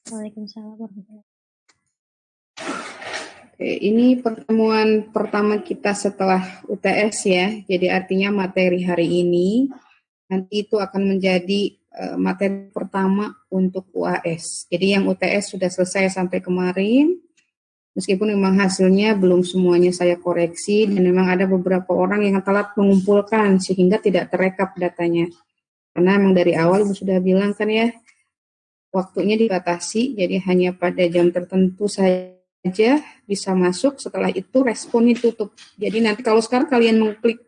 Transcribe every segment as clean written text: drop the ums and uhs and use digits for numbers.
Waalaikumsalam warahmatullahi wabarakatuh. Oke, ini pertemuan pertama kita setelah UTS ya. Jadi artinya materi hari ini nanti itu akan menjadi materi pertama untuk UAS. Jadi yang UTS sudah selesai sampai kemarin, meskipun memang hasilnya belum semuanya saya koreksi dan memang ada beberapa orang yang telat mengumpulkan sehingga tidak terekap datanya. Karena memang dari awal Ibu sudah bilang kan ya, waktunya dibatasi, jadi hanya pada jam tertentu saja bisa masuk, setelah itu responnya tutup. Jadi nanti kalau sekarang kalian mengklik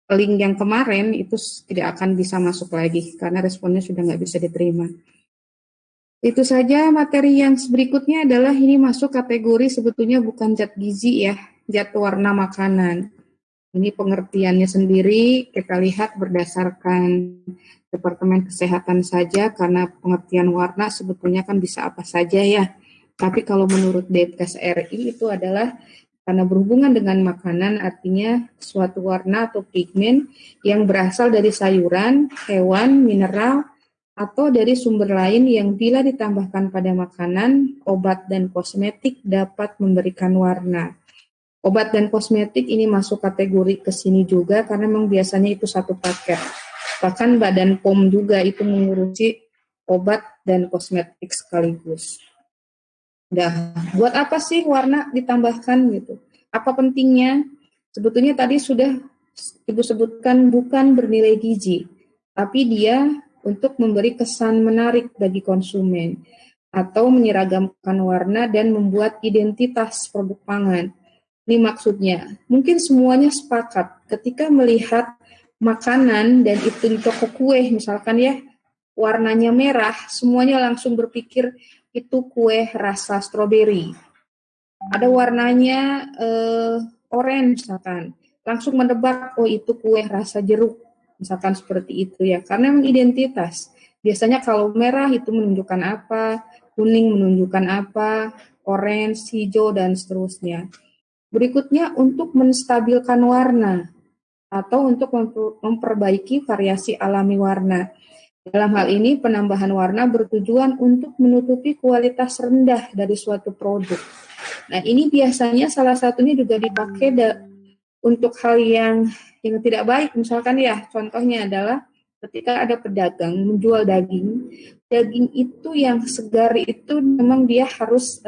link yang kemarin, itu tidak akan bisa masuk lagi, karena responnya sudah nggak bisa diterima. Itu saja. Materi yang berikutnya adalah ini masuk kategori sebetulnya bukan zat gizi ya, zat warna makanan. Ini pengertiannya sendiri kita lihat berdasarkan Departemen Kesehatan saja, karena pengertian warna sebetulnya kan bisa apa saja ya. Tapi kalau menurut Depkes RI itu adalah karena berhubungan dengan makanan, artinya suatu warna atau pigmen yang berasal dari sayuran, hewan, mineral, atau dari sumber lain yang bila ditambahkan pada makanan, obat, dan kosmetik dapat memberikan warna. Obat dan kosmetik ini masuk kategori ke sini juga karena memang biasanya itu satu paket. Bahkan Badan POM juga itu mengurusi obat dan kosmetik sekaligus. Nah, buat apa sih warna ditambahkan gitu? Apa pentingnya? Sebetulnya tadi sudah Ibu sebutkan bukan bernilai gizi, tapi dia untuk memberi kesan menarik bagi konsumen atau menyeragamkan warna dan membuat identitas produk pangan. Ini maksudnya, mungkin semuanya sepakat ketika melihat makanan dan itu di toko kue misalkan ya, warnanya merah, semuanya langsung berpikir itu kue rasa stroberi. Ada warnanya orange misalkan, langsung menebak, oh itu kue rasa jeruk, misalkan seperti itu ya, karena memang identitas. Biasanya kalau merah itu menunjukkan apa, kuning menunjukkan apa, orange, hijau, dan seterusnya. Berikutnya untuk menstabilkan warna atau untuk memperbaiki variasi alami warna. Dalam hal ini, penambahan warna bertujuan untuk menutupi kualitas rendah dari suatu produk. Nah, ini biasanya salah satunya juga dipakai untuk hal yang tidak baik. Misalkan ya, contohnya adalah ketika ada pedagang menjual daging itu yang segar itu memang dia harus,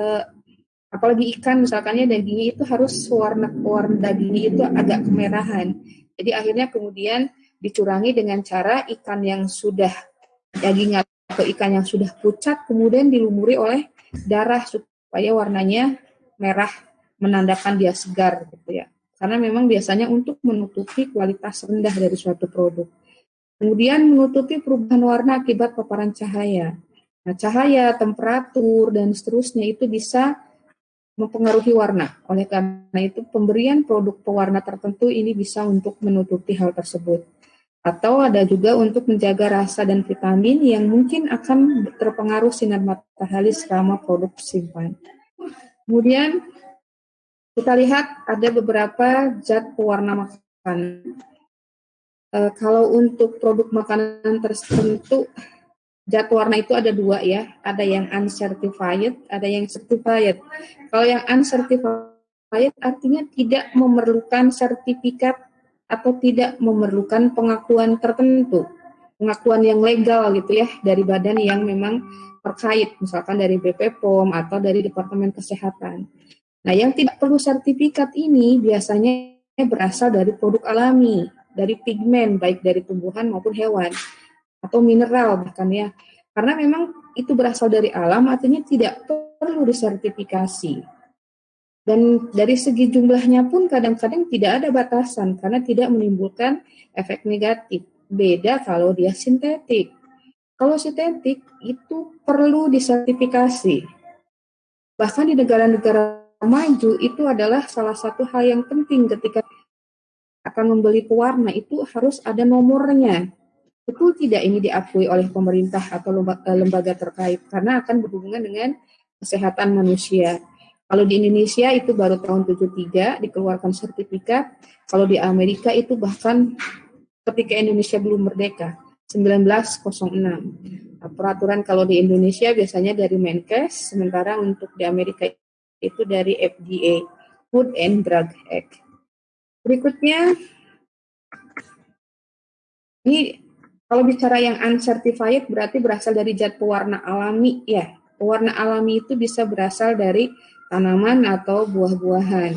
apalagi ikan misalkannya dagingnya itu harus warna dagingnya itu agak kemerahan. Jadi akhirnya kemudian dicurangi dengan cara ikan yang sudah daging atau ikan yang sudah pucat kemudian dilumuri oleh darah supaya warnanya merah menandakan dia segar gitu ya. Karena memang biasanya untuk menutupi kualitas rendah dari suatu produk. Kemudian menutupi perubahan warna akibat paparan cahaya. Nah, cahaya, temperatur, dan seterusnya itu bisa mempengaruhi warna. Oleh karena itu, pemberian produk pewarna tertentu ini bisa untuk menutupi hal tersebut. Atau ada juga untuk menjaga rasa dan vitamin yang mungkin akan terpengaruh sinar matahari selama produk simpan. Kemudian kita lihat ada beberapa zat pewarna makanan. Kalau untuk produk makanan tertentu, zat warna itu ada dua ya, ada yang uncertified, ada yang certified. Kalau yang uncertified artinya tidak memerlukan sertifikat atau tidak memerlukan pengakuan tertentu, pengakuan yang legal gitu ya, dari badan yang memang terkait, misalkan dari BP POM atau dari Departemen Kesehatan. Nah, yang tidak perlu sertifikat ini biasanya berasal dari produk alami, dari pigmen, baik dari tumbuhan maupun hewan, atau mineral bahkan ya. Karena memang itu berasal dari alam, artinya tidak perlu disertifikasi. Dan dari segi jumlahnya pun kadang-kadang tidak ada batasan karena tidak menimbulkan efek negatif. Beda kalau dia sintetik. Kalau sintetik itu perlu disertifikasi. Bahkan di negara-negara maju itu adalah salah satu hal yang penting ketika akan membeli pewarna itu harus ada nomornya. Betul tidak ini diakui oleh pemerintah atau lembaga terkait karena akan berhubungan dengan kesehatan manusia. Kalau di Indonesia itu baru tahun 73 dikeluarkan sertifikat, kalau di Amerika itu bahkan ketika Indonesia belum merdeka, 1906. Peraturan kalau di Indonesia biasanya dari Menkes, sementara untuk di Amerika itu dari FDA, Food and Drug Act. Berikutnya, ini kalau bicara yang uncertified berarti berasal dari zat pewarna alami ya. Pewarna alami itu bisa berasal dari tanaman atau buah-buahan.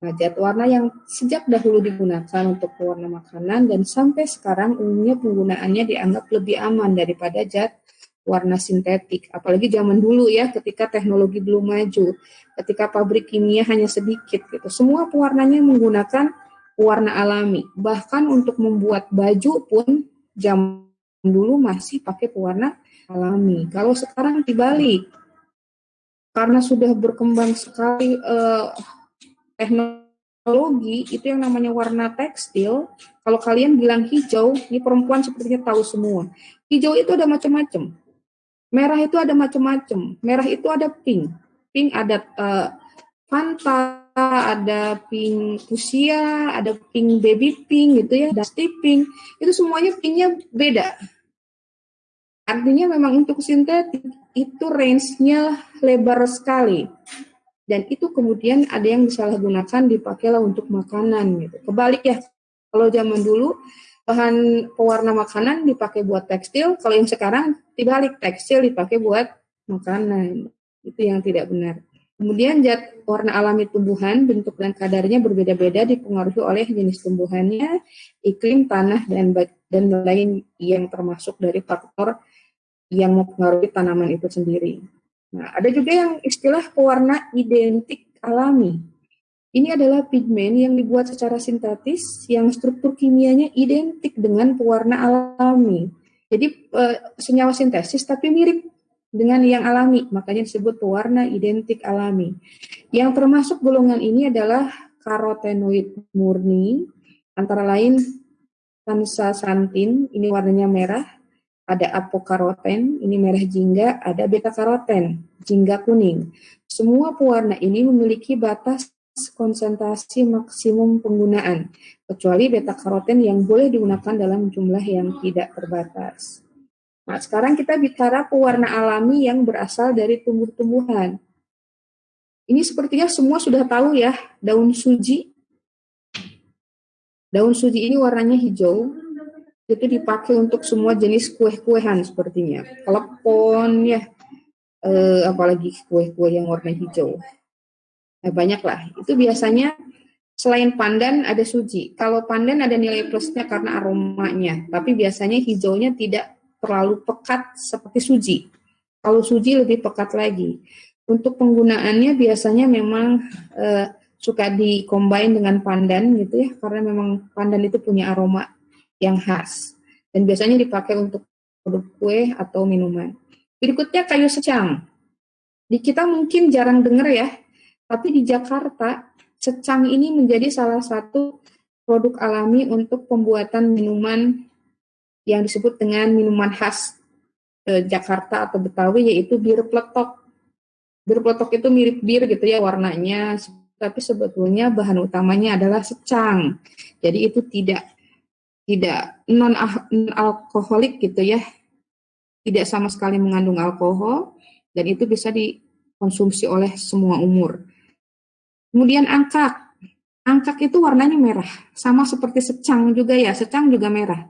Nah, zat warna yang sejak dahulu digunakan untuk pewarna makanan dan sampai sekarang umumnya penggunaannya dianggap lebih aman daripada zat warna sintetik. Apalagi zaman dulu ya, ketika teknologi belum maju, ketika pabrik kimia hanya sedikit gitu. Semua pewarnanya menggunakan warna alami. Bahkan untuk membuat baju pun zaman dulu masih pakai pewarna alami. Kalau sekarang dibalik, karena sudah berkembang sekali teknologi, itu yang namanya warna tekstil. Kalau kalian bilang hijau, ini perempuan sepertinya tahu semua. Hijau itu ada macam-macam. Merah itu ada macam-macam. Merah itu ada pink. Pink ada Fanta, ada pink fuchsia, ada pink baby pink gitu ya, dusty pink. Itu semuanya pinknya beda. Artinya memang untuk sintetik itu range-nya lebar sekali. Dan itu kemudian ada yang disalahgunakan dipakailah untuk makanan gitu. Kebalik ya, kalau zaman dulu bahan pewarna makanan dipakai buat tekstil, kalau yang sekarang dibalik, tekstil dipakai buat makanan. Itu yang tidak benar. Kemudian zat warna alami tumbuhan, bentuk dan kadarnya berbeda-beda dipengaruhi oleh jenis tumbuhannya, iklim, tanah, dan lain yang termasuk dari faktor yang mempengaruhi tanaman itu sendiri. Nah, ada juga yang istilah pewarna identik alami. Ini adalah pigmen yang dibuat secara sintetis yang struktur kimianya identik dengan pewarna alami. Jadi senyawa sintesis tapi mirip dengan yang alami, makanya disebut pewarna identik alami. Yang termasuk golongan ini adalah karotenoid murni, antara lain kansasantin, ini warnanya merah, ada apokaroten, ini merah jingga, ada beta karoten, jingga kuning. Semua pewarna ini memiliki batas konsentrasi maksimum penggunaan, kecuali beta karoten yang boleh digunakan dalam jumlah yang tidak terbatas. Nah, sekarang kita bicara pewarna alami yang berasal dari tumbuh-tumbuhan. Ini sepertinya semua sudah tahu ya, daun suji. Daun suji ini warnanya hijau, itu dipakai untuk semua jenis kue-kuehan sepertinya. Klepon ya, apalagi kue-kue yang warna hijau. Nah, banyak lah. Itu biasanya selain pandan ada suji. Kalau pandan ada nilai plusnya karena aromanya, tapi biasanya hijaunya tidak terlalu pekat seperti suji. Kalau suji lebih pekat lagi. Untuk penggunaannya biasanya memang suka dikombin dengan pandan gitu ya, karena memang pandan itu punya aroma yang khas dan biasanya dipakai untuk produk kue atau minuman. Berikutnya kayu secang. Di kita mungkin jarang dengar ya, tapi di Jakarta secang ini menjadi salah satu produk alami untuk pembuatan minuman yang disebut dengan minuman khas Jakarta atau Betawi, yaitu bir peletok. Bir peletok itu mirip bir gitu ya warnanya, tapi sebetulnya bahan utamanya adalah secang. Jadi itu tidak non alkoholik gitu ya, tidak sama sekali mengandung alkohol dan itu bisa dikonsumsi oleh semua umur. Kemudian angkak itu warnanya merah, sama seperti secang juga ya, secang juga merah.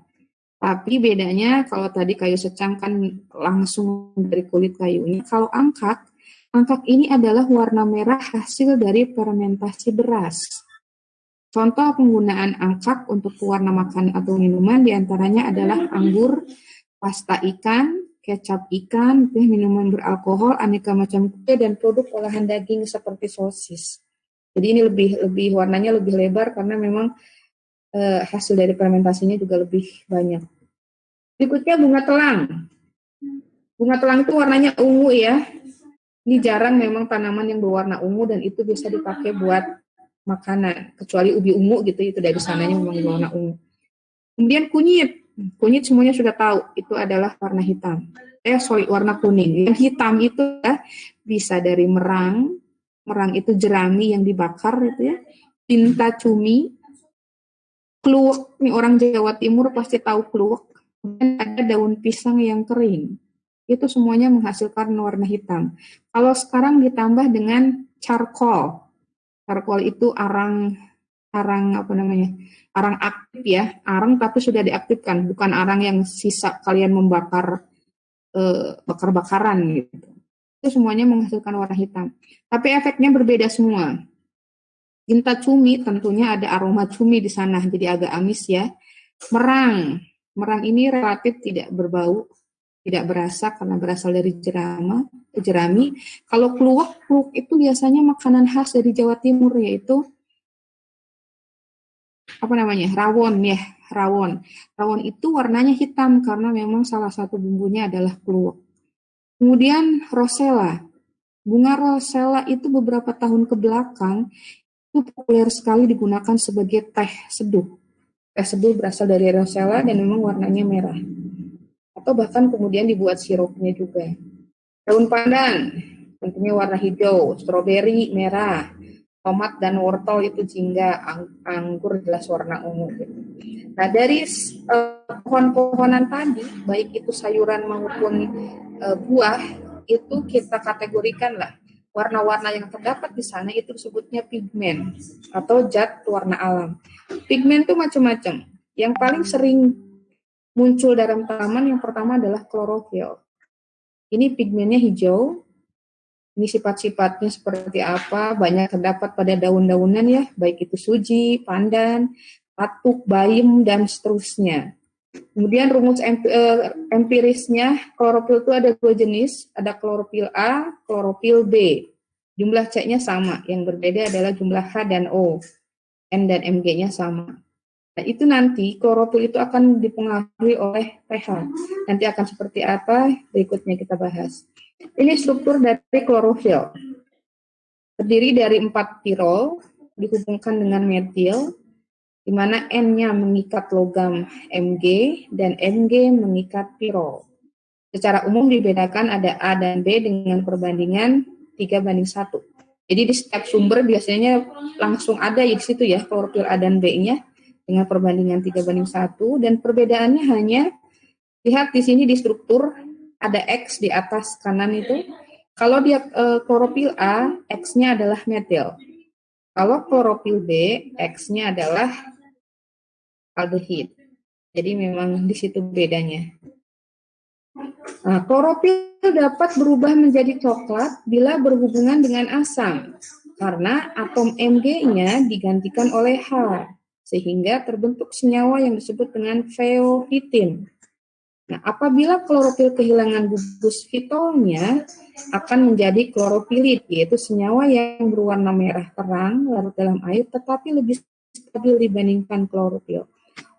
Tapi bedanya kalau tadi kayu secang kan langsung dari kulit kayunya, kalau angkak ini adalah warna merah hasil dari fermentasi beras. Contoh penggunaan angkak untuk pewarna makanan atau minuman diantaranya adalah anggur, pasta ikan, kecap ikan, minuman beralkohol, aneka macam kue, dan produk olahan daging seperti sosis. Jadi ini lebih warnanya lebih lebar karena memang hasil dari fermentasinya juga lebih banyak. Berikutnya bunga telang. Bunga telang itu warnanya ungu ya. Ini jarang memang tanaman yang berwarna ungu dan itu bisa dipakai buat makanan, kecuali ubi ungu gitu, itu dari sananya memang berwarna ungu. Kemudian kunyit semuanya sudah tahu, itu adalah warna hitam. Warna kuning. Yang hitam itu ya, bisa dari merang itu jerami yang dibakar itu ya, tinta cumi, kluwek, nih orang Jawa Timur pasti tahu kluwek. Kemudian ada daun pisang yang kering. itu semuanya menghasilkan warna hitam. Kalau sekarang ditambah dengan charcoal. Charcoal itu arang apa namanya? Arang aktif ya, arang tapi sudah diaktifkan, bukan arang yang sisa kalian membakar bakar-bakaran gitu. Itu semuanya menghasilkan warna hitam. Tapi efeknya berbeda semua. Tinta cumi tentunya ada aroma cumi di sana, jadi agak amis ya. Merang ini relatif tidak berbau, tidak berasa karena berasal dari jerami. Kalau kluwak itu biasanya makanan khas dari Jawa Timur, yaitu apa namanya, rawon ya, rawon. Rawon itu warnanya hitam karena memang salah satu bumbunya adalah kluwak. Kemudian rosella. Bunga rosella itu beberapa tahun ke belakang itu populer sekali digunakan sebagai teh seduh. Teh seduh berasal dari rosella dan memang warnanya merah. Atau bahkan kemudian dibuat sirupnya juga. Daun pandan, tentunya warna hijau, stroberi merah, tomat dan wortel itu jingga, anggur jelas warna ungu. Gitu. Nah dari pohon-pohonan tadi, baik itu sayuran maupun buah, itu kita kategorikan lah. Warna-warna yang terdapat di sana itu disebutnya pigmen atau zat warna alam. Pigmen itu macam-macam. Yang paling sering muncul dalam tanaman yang pertama adalah klorofil. Ini pigmennya hijau. Ini sifat-sifatnya seperti apa? Banyak terdapat pada daun-daunan ya, baik itu suji, pandan, patuk, bayem, dan seterusnya. Kemudian rumus empirisnya, klorofil itu ada dua jenis, ada klorofil A, klorofil B. Jumlah C-nya sama, yang berbeda adalah jumlah H dan O. N dan Mg-nya sama. Nah, itu nanti klorofil itu akan dipengaruhi oleh pH. Nanti akan seperti apa? Berikutnya kita bahas. Ini struktur dari klorofil. Terdiri dari 4 pirol dihubungkan dengan metil, di mana N-nya mengikat logam Mg dan Mg mengikat pirol. Secara umum dibedakan ada A dan B dengan perbandingan 3:1. Jadi di setiap sumber biasanya langsung ada di situ ya klorofil A dan B-nya dengan perbandingan 3:1 dan perbedaannya hanya lihat di sini di struktur ada X di atas kanan itu. Kalau dia klorofil A, X-nya adalah metil. Kalau klorofil B, X-nya adalah aldehid. Jadi memang di situ bedanya. Nah, klorofil dapat berubah menjadi coklat bila berhubungan dengan asam karena atom Mg-nya digantikan oleh H sehingga terbentuk senyawa yang disebut dengan feofitin. Nah, apabila klorofil kehilangan gugus fitolnya akan menjadi klorofilit, yaitu senyawa yang berwarna merah terang larut dalam air tetapi lebih stabil dibandingkan klorofil.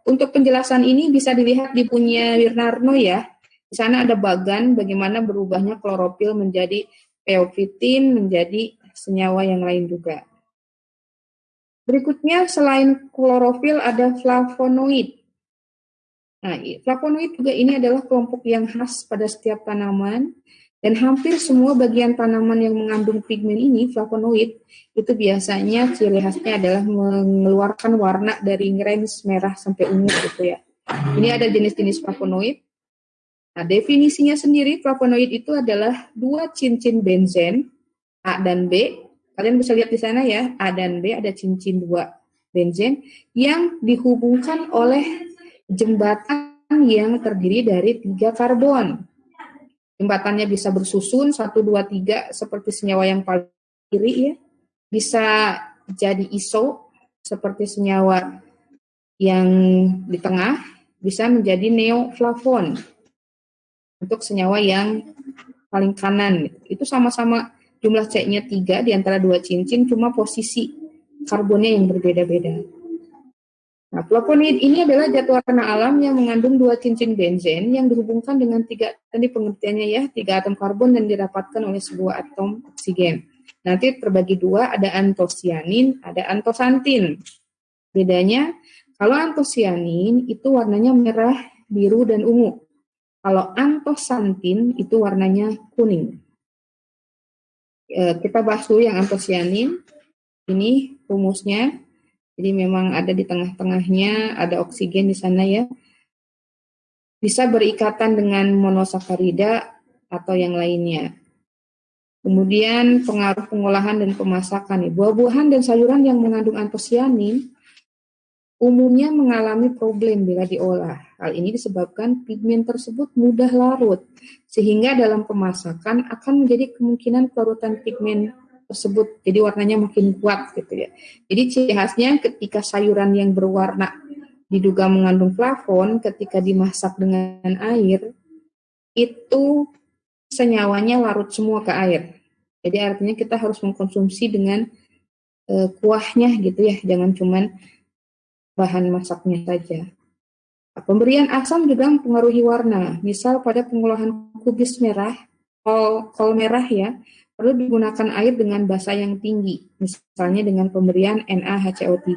Untuk penjelasan ini bisa dilihat di punya Wirnarno ya. Di sana ada bagan bagaimana berubahnya klorofil menjadi feofitin, menjadi senyawa yang lain juga. Berikutnya selain klorofil ada flavonoid. Nah, flavonoid juga ini adalah kelompok yang khas pada setiap tanaman dan hampir semua bagian tanaman yang mengandung pigmen ini, flavonoid, itu biasanya ciri khasnya adalah mengeluarkan warna dari range merah sampai ungu gitu ya. Ini ada jenis-jenis flavonoid. Nah, definisinya sendiri flavonoid itu adalah 2 cincin benzen A dan B. Kalian bisa lihat di sana ya, A dan B ada cincin 2 benzen yang dihubungkan oleh jembatan yang terdiri dari 3 karbon. Jembatannya bisa bersusun 1, 2, 3 seperti senyawa yang paling kiri ya. Bisa jadi iso seperti senyawa yang di tengah, bisa menjadi neoflavon untuk senyawa yang paling kanan. Itu sama-sama jumlah C-nya 3 di antara 2 cincin, cuma posisi karbonnya yang berbeda-beda. Nah, flavonoid ini adalah zat warna alam yang mengandung 2 cincin benzen yang dihubungkan dengan 3, tadi pengertiannya ya, 3 atom karbon dan dirapatkan oleh sebuah atom oksigen. Nanti terbagi 2, ada antosianin, ada antosantin. Bedanya, kalau antosianin itu warnanya merah, biru, dan ungu. Kalau antosantin itu warnanya kuning. Kita bahas dulu yang antosianin. Ini rumusnya. Jadi memang ada di tengah-tengahnya, ada oksigen di sana ya. Bisa berikatan dengan monosakarida atau yang lainnya. Kemudian pengaruh pengolahan dan pemasakan. Buah-buahan dan sayuran yang mengandung antosianin umumnya mengalami problem bila diolah. Hal ini disebabkan pigmen tersebut mudah larut, sehingga dalam pemasakan akan menjadi kemungkinan pelarutan pigmen tersebut, jadi warnanya makin kuat gitu ya. Jadi ciri khasnya ketika sayuran yang berwarna diduga mengandung flavon, ketika dimasak dengan air, itu senyawanya larut semua ke air. Jadi artinya kita harus mengkonsumsi dengan kuahnya gitu ya, jangan cuman bahan masaknya saja. Pemberian asam juga mempengaruhi warna. Misal pada pengolahan kubis merah, kol merah ya, perlu digunakan air dengan basa yang tinggi, misalnya dengan pemberian NaHCO3.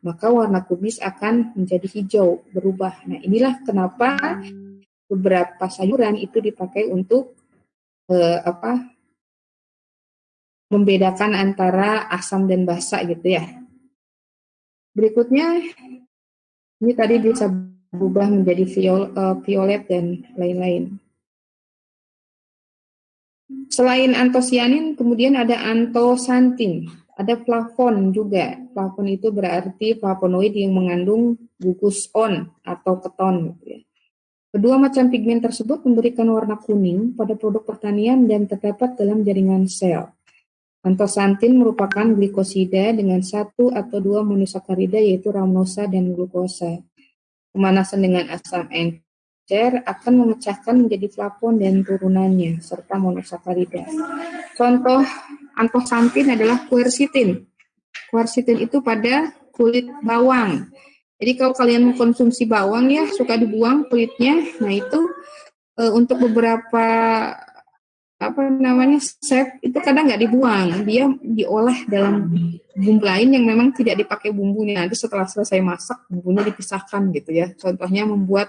Maka warna kubis akan menjadi hijau, berubah. Nah, inilah kenapa beberapa sayuran itu dipakai untuk membedakan antara asam dan basa gitu ya. Berikutnya, ini tadi bisa berubah menjadi violet dan lain-lain. Selain antosianin, kemudian ada antosantin, ada flavon juga. Flavon itu berarti flavonoid yang mengandung gugus on atau keton. Gitu ya. Kedua macam pigmen tersebut memberikan warna kuning pada produk pertanian dan terdapat dalam jaringan sel. Antosantin merupakan glikosida dengan satu atau dua monosakarida yaitu rhamnosa dan glukosa. Pemanasan dengan asam encer akan memecahkan menjadi flavon dan turunannya serta monosakarida. Contoh antosantin adalah quercetin. Quercetin itu pada kulit bawang. Jadi kalau kalian mengkonsumsi bawang ya suka dibuang kulitnya, nah itu untuk beberapa chef itu kadang nggak dibuang, dia diolah dalam bumbu lain yang memang tidak dipakai bumbunya. Nanti setelah selesai masak bumbunya dipisahkan gitu ya. Contohnya membuat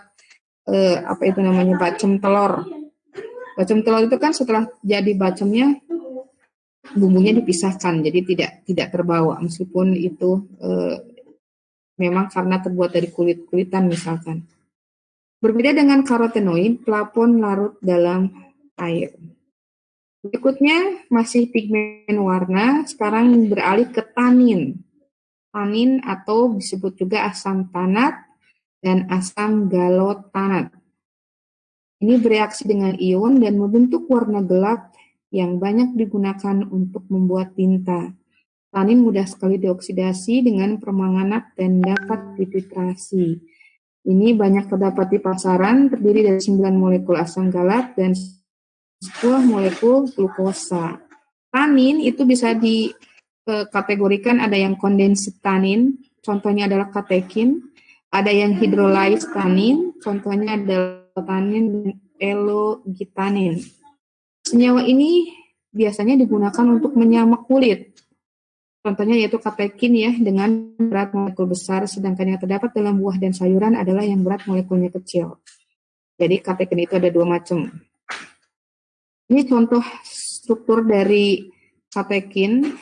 bacem telur. Bacem telur itu kan setelah jadi bacemnya bumbunya dipisahkan, jadi tidak terbawa meskipun itu memang karena terbuat dari kulit-kulitan misalkan. Berbeda dengan karotenoid, flavon larut dalam air. Berikutnya masih pigmen warna, sekarang beralih ke tanin. Tanin atau disebut juga asam tanat dan asam galotanat. Ini bereaksi dengan ion dan membentuk warna gelap yang banyak digunakan untuk membuat tinta. Tanin mudah sekali dioksidasi dengan permanganat dan dapat difiltrasi. Ini banyak terdapat di pasaran, terdiri dari 9 molekul asam galat dan sebuah molekul glukosa. Tanin itu bisa dikategorikan ada yang kondensit tanin, contohnya adalah katekin, ada yang hidrolyzed tanin, contohnya adalah tanin dan elogitanin. Senyawa ini biasanya digunakan untuk menyamak kulit. Contohnya yaitu katekin ya dengan berat molekul besar, sedangkan yang terdapat dalam buah dan sayuran adalah yang berat molekulnya kecil. Jadi katekin itu ada dua macam. Ini contoh struktur dari katekin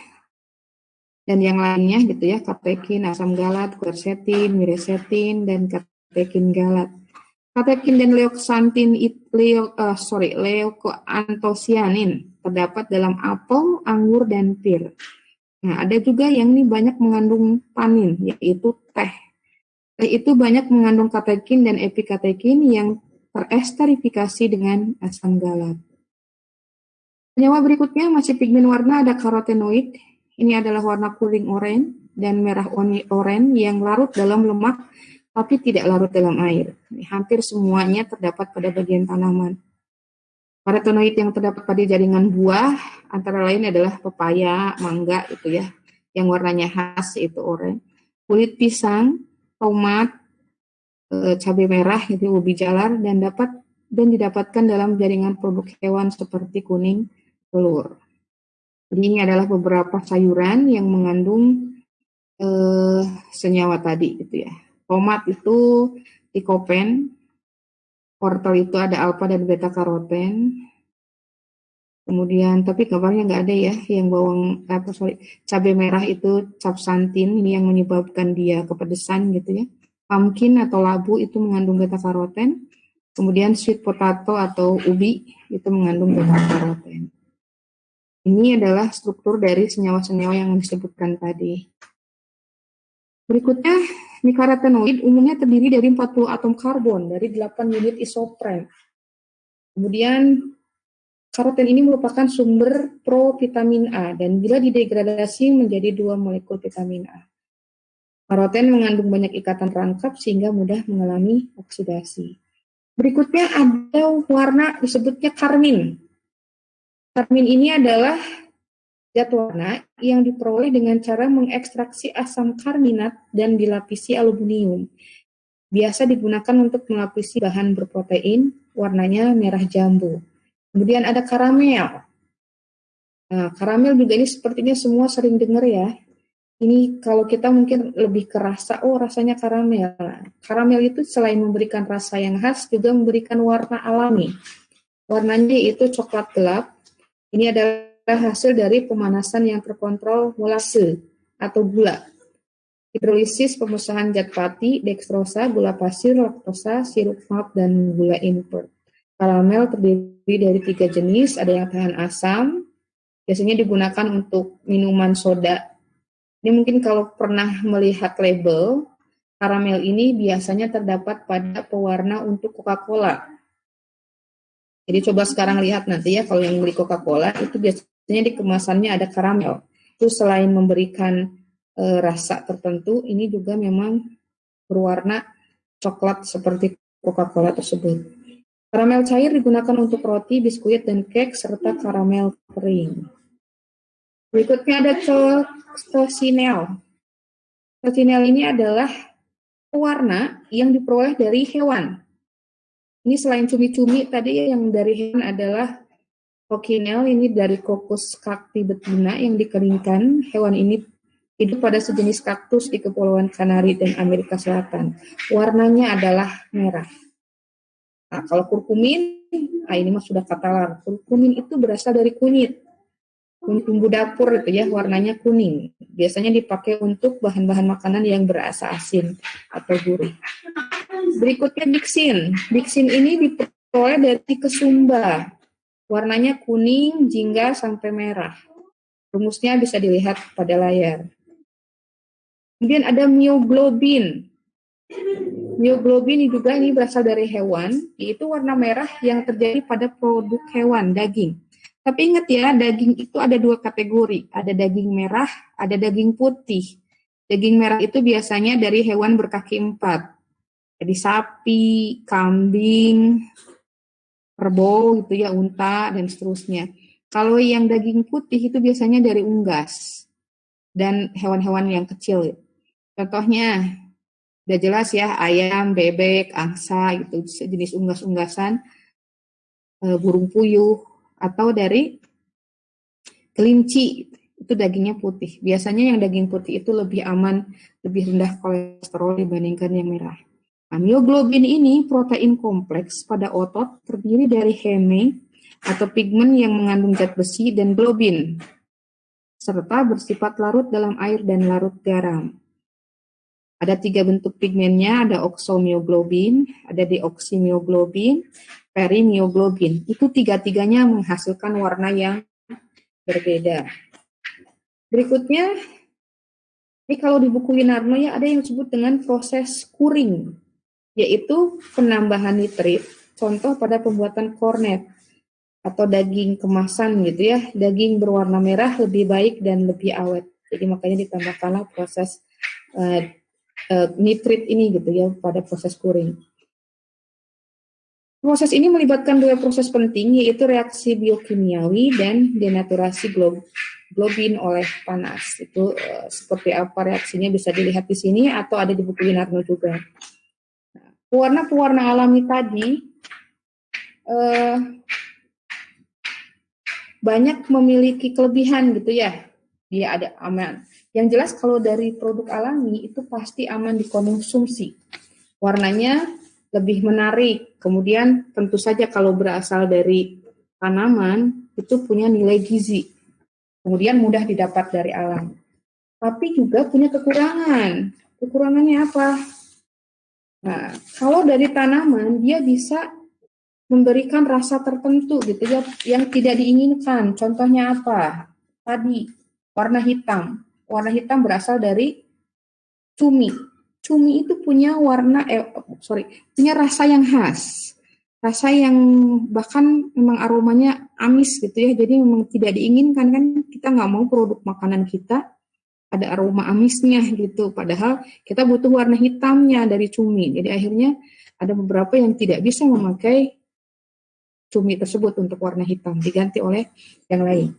dan yang lainnya gitu ya, katekin, asam galat, quercetin, mirisetin, dan katekin galat. Katekin dan leukoantosianin terdapat dalam apel, anggur, dan pir. Nah, ada juga yang ini banyak mengandung tanin, yaitu teh. Teh itu banyak mengandung katekin dan epikatekin yang teresterifikasi dengan asam galat. Senyawa berikutnya masih pigmen warna, ada karotenoid. Ini adalah warna kuning oranye dan merah oranye yang larut dalam lemak tapi tidak larut dalam air. Ini hampir semuanya terdapat pada bagian tanaman. Karotenoid yang terdapat pada jaringan buah antara lain adalah pepaya, mangga itu ya, yang warnanya khas itu oranye. Kulit pisang, tomat, cabai merah itu ubi jalar dan didapatkan dalam jaringan produk hewan seperti kuning telur. Jadi ini adalah beberapa sayuran yang mengandung senyawa tadi gitu ya. Tomat itu likopen, wortel itu ada alfa dan beta karoten. Kemudian tapi gambarnya nggak ada ya, yang cabai merah itu capsantin, ini yang menyebabkan dia kepedesan gitu ya. Pumpkin atau labu itu mengandung beta karoten. Kemudian sweet potato atau ubi itu mengandung beta-karoten. Ini adalah struktur dari senyawa-senyawa yang disebutkan tadi. Berikutnya, nikarotenoid umumnya terdiri dari 40 atom karbon dari 8 unit isoprene. Kemudian, karoten ini merupakan sumber provitamin A dan bila didegradasi menjadi 2 molekul vitamin A. Karoten mengandung banyak ikatan rangkap sehingga mudah mengalami oksidasi. Berikutnya ada warna disebutnya karmin. Karmin ini adalah zat warna yang diperoleh dengan cara mengekstraksi asam karminat dan dilapisi aluminium. Biasa digunakan untuk melapisi bahan berprotein, warnanya merah jambu. Kemudian ada karamel. Nah, karamel juga ini sepertinya semua sering dengar ya. Ini kalau kita mungkin lebih kerasa, oh rasanya karamel. Karamel itu selain memberikan rasa yang khas, juga memberikan warna alami. Warnanya itu coklat gelap. Ini adalah hasil dari pemanasan yang terkontrol molase atau gula. Hidrolisis pemusnahan zat pati, dekstrosa, gula pasir, laktosa, sirup malt, dan gula invert. Karamel terdiri dari 3 jenis, ada yang tahan asam, biasanya digunakan untuk minuman soda. Ini mungkin kalau pernah melihat label, karamel ini biasanya terdapat pada pewarna untuk Coca-Cola. Jadi coba sekarang lihat nanti ya, kalau yang beli Coca-Cola, itu biasanya di kemasannya ada karamel. Itu selain memberikan rasa tertentu, ini juga memang berwarna coklat seperti Coca-Cola tersebut. Karamel cair digunakan untuk roti, biskuit, dan cake, serta karamel kering. Berikutnya ada stosinel. Stosinel ini adalah pewarna yang diperoleh dari hewan. Ini selain cumi-cumi tadi yang dari hewan adalah cochineal, ini dari Cocos cacti betina yang dikeringkan. Hewan ini hidup pada sejenis kaktus di Kepulauan Kanari dan Amerika Selatan. Warnanya adalah merah. Nah, kalau kurkumin, ini mah sudah katalar. Kurkumin itu berasal dari kunyit. Bumbu dapur itu ya, warnanya kuning. Biasanya dipakai untuk bahan-bahan makanan yang berasa asin atau gurih. Berikutnya biksin. Biksin ini diperoleh dari kesumba. Warnanya kuning, jingga, sampai merah. Rumusnya bisa dilihat pada layar. Kemudian ada myoglobin. Myoglobin juga ini berasal dari hewan, yaitu warna merah yang terjadi pada produk hewan, daging. Tapi ingat ya, daging itu ada 2 kategori. Ada daging merah, ada daging putih. Daging merah itu biasanya dari hewan berkaki 4. Jadi sapi, kambing, kerbau gitu ya, unta, dan seterusnya. Kalau yang daging putih itu biasanya dari unggas dan hewan-hewan yang kecil. Contohnya, udah jelas ya, ayam, bebek, angsa, gitu, jenis unggas-unggasan, burung puyuh, atau dari kelinci, itu dagingnya putih. Biasanya yang daging putih itu lebih aman, lebih rendah kolesterol dibandingkan yang merah. Nah, myoglobin ini protein kompleks pada otot terdiri dari heme atau pigmen yang mengandung zat besi dan globin, serta bersifat larut dalam air dan larut garam. Ada 3 bentuk pigmennya, ada oxomyoglobin, ada deoxymyoglobin, perimyoglobin. Itu 3-tiganya menghasilkan warna yang berbeda. Berikutnya, ini kalau di buku Winarno ya ada yang disebut dengan proses curing, yaitu penambahan nitrit, contoh pada pembuatan kornet atau daging kemasan gitu ya, daging berwarna merah lebih baik dan lebih awet. Jadi makanya ditambahkanlah proses nitrit ini gitu ya pada proses curing. Proses ini melibatkan 2 proses penting, yaitu reaksi biokimiawi dan denaturasi globin oleh panas. Itu seperti apa reaksinya bisa dilihat di sini atau ada di buku Winarno juga. Pewarna-pewarna alami tadi banyak memiliki kelebihan gitu ya. Dia ada aman. Yang jelas kalau dari produk alami itu pasti aman dikonsumsi. Warnanya lebih menarik. Kemudian tentu saja kalau berasal dari tanaman itu punya nilai gizi. Kemudian mudah didapat dari alam. Tapi juga punya kekurangan. Kekurangannya apa? Nah, kalau dari tanaman dia bisa memberikan rasa tertentu gitu ya yang tidak diinginkan. Contohnya apa? Tadi warna hitam. Warna hitam berasal dari cumi. Cumi itu punya punya rasa yang khas. Rasa yang bahkan memang aromanya amis gitu ya. Jadi memang tidak diinginkan kan, kita nggak mau produk makanan kita ada aroma amisnya gitu. Padahal kita butuh warna hitamnya dari cumi. Jadi akhirnya ada beberapa yang tidak bisa memakai cumi tersebut untuk warna hitam, diganti oleh yang lain.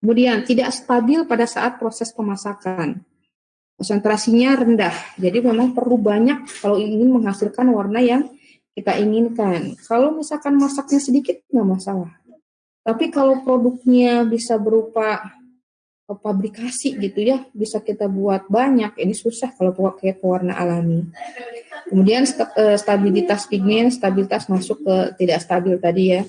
Kemudian tidak stabil pada saat proses pemasakan. Konsentrasinya rendah. Jadi memang perlu banyak kalau ingin menghasilkan warna yang kita inginkan. Kalau misalkan masaknya sedikit nggak masalah. Tapi kalau produknya bisa berupa pabrikasi gitu ya, bisa kita buat banyak, ini susah kalau pakai pewarna alami. Kemudian stabilitas pigmen, stabilitas masuk ke tidak stabil tadi ya.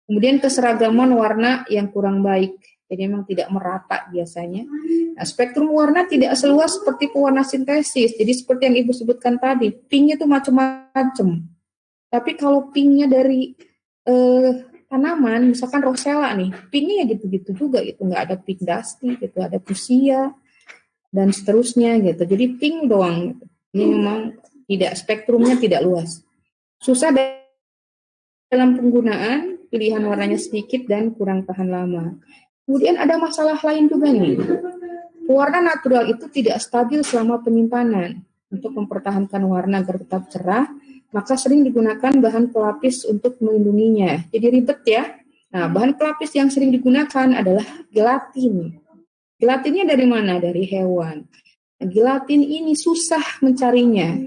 Kemudian keseragaman warna yang kurang baik, jadi memang tidak merata biasanya. Nah, spektrum warna tidak seluas seperti pewarna sintesis. Jadi seperti yang Ibu sebutkan tadi, pinknya itu macam-macam. Tapi kalau pinknya dari tanaman, misalkan rosella nih, pinknya ya gitu-gitu juga gitu, nggak ada pink dusty gitu, ada fuchsia dan seterusnya gitu. Jadi pink doang. Gitu. Ini memang tidak, spektrumnya tidak luas. Susah dalam penggunaan, pilihan warnanya sedikit dan kurang tahan lama. Kemudian ada masalah lain juga nih. Warna natural itu tidak stabil selama penyimpanan. Untuk mempertahankan warna agar tetap cerah, maka sering digunakan bahan pelapis untuk melindunginya. Jadi ribet ya. Nah, bahan pelapis yang sering digunakan adalah gelatin. Gelatinnya dari mana? Dari hewan. Gelatin ini susah mencarinya.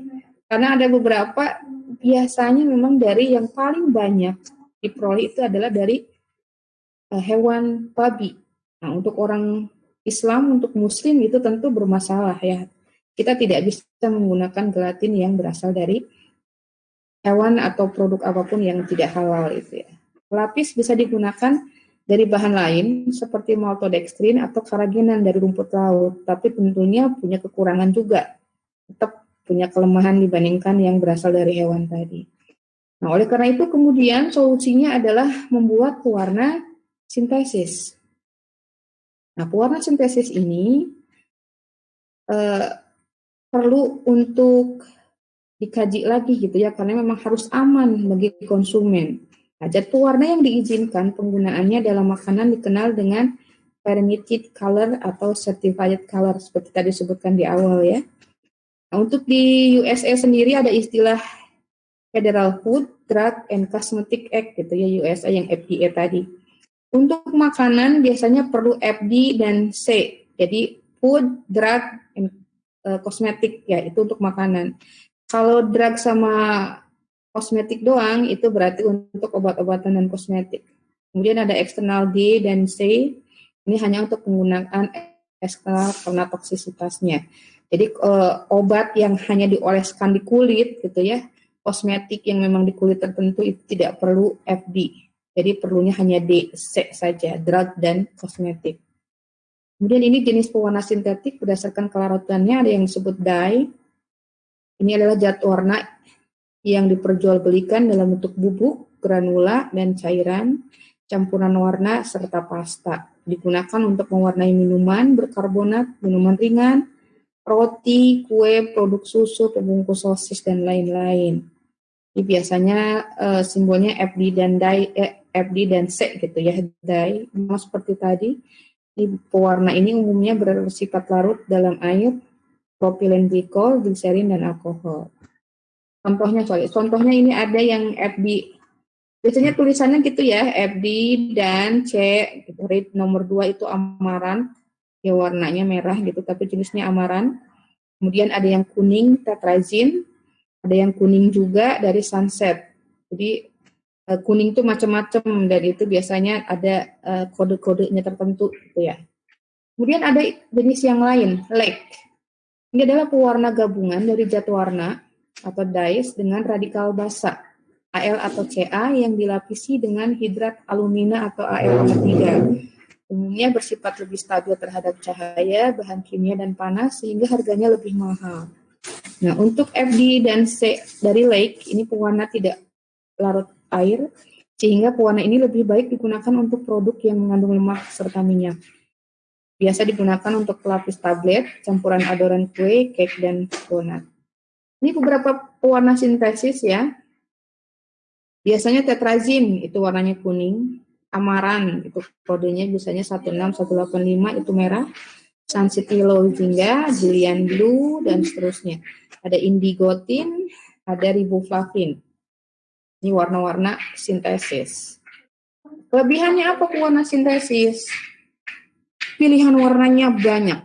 Karena ada beberapa, biasanya memang dari yang paling banyak diperoleh itu adalah dari hewan babi. Nah, untuk orang Islam, untuk Muslim itu tentu bermasalah ya. Kita tidak bisa menggunakan gelatin yang berasal dari hewan atau produk apapun yang tidak halal itu ya. Pelapis bisa digunakan dari bahan lain seperti maltodextrin atau karagenan dari rumput laut, tapi tentunya punya kekurangan juga. Tetap punya kelemahan dibandingkan yang berasal dari hewan tadi. Nah, oleh karena itu kemudian solusinya adalah membuat pewarna sintesis. Nah, pewarna sintesis ini perlu untuk dikaji lagi gitu ya, karena memang harus aman bagi konsumen. Nah, zat pewarna yang diizinkan penggunaannya dalam makanan dikenal dengan permitted color atau certified color seperti tadi disebutkan di awal ya. Nah, untuk di USA sendiri ada istilah Federal Food, Drug, and Cosmetic Act gitu ya, USA yang FDA tadi. Untuk makanan biasanya perlu FD dan C, jadi Food, Drug, and Cosmetic ya, itu untuk makanan. Kalau drug sama kosmetik doang, itu berarti untuk obat-obatan dan kosmetik. Kemudian ada eksternal D dan C, ini hanya untuk penggunaan eksternal karena toksisitasnya. Jadi obat yang hanya dioleskan di kulit gitu ya, kosmetik yang memang di kulit tertentu itu tidak perlu FD. Jadi perlunya hanya D, C saja, drug dan kosmetik. Kemudian ini jenis pewarna sintetik berdasarkan kelarutannya, ada yang disebut dye. Ini adalah zat warna yang diperjualbelikan dalam bentuk bubuk, granula, dan cairan, campuran warna, serta pasta. Digunakan untuk mewarnai minuman berkarbonat, minuman ringan, roti, kue, produk susu, pembungkus sosis, dan lain-lain. Ini biasanya simbolnya FD dan C gitu ya, dye. Seperti tadi, pewarna ini umumnya bersifat larut dalam air, propilen glikol, gliserin, dan alkohol. Contohnya ini ada yang FD. Biasanya tulisannya gitu ya, FD dan C. Gitu. Rate nomor 2 itu amaran, ya warnanya merah gitu, tapi jenisnya amaran. Kemudian ada yang kuning, tetrazin. Ada yang kuning juga dari sunset. Jadi kuning itu macam-macam, dan itu biasanya ada kode-kodenya tertentu gitu ya. Kemudian ada jenis yang lain, lake. Ini adalah pewarna gabungan dari zat warna atau dyes dengan radikal basa, Al atau Ca, yang dilapisi dengan hidrat alumina atau Al3. Umumnya bersifat lebih stabil terhadap cahaya, bahan kimia, dan panas, sehingga harganya lebih mahal. Nah, untuk FD dan C dari lake, ini pewarna tidak larut air, sehingga pewarna ini lebih baik digunakan untuk produk yang mengandung lemak serta minyak. Biasa digunakan untuk pelapis tablet, campuran adonan kue, cake, dan donat. Ini beberapa pewarna sintesis ya. Biasanya tetrazin itu warnanya kuning, amaran itu kodenya biasanya 16185 itu merah, Sunset Yellow jingga, Julian Blue, dan seterusnya. Ada indigotin, ada riboflavin. Ini warna-warna sintesis. Kelebihannya apa pewarna sintesis? Pilihan warnanya banyak.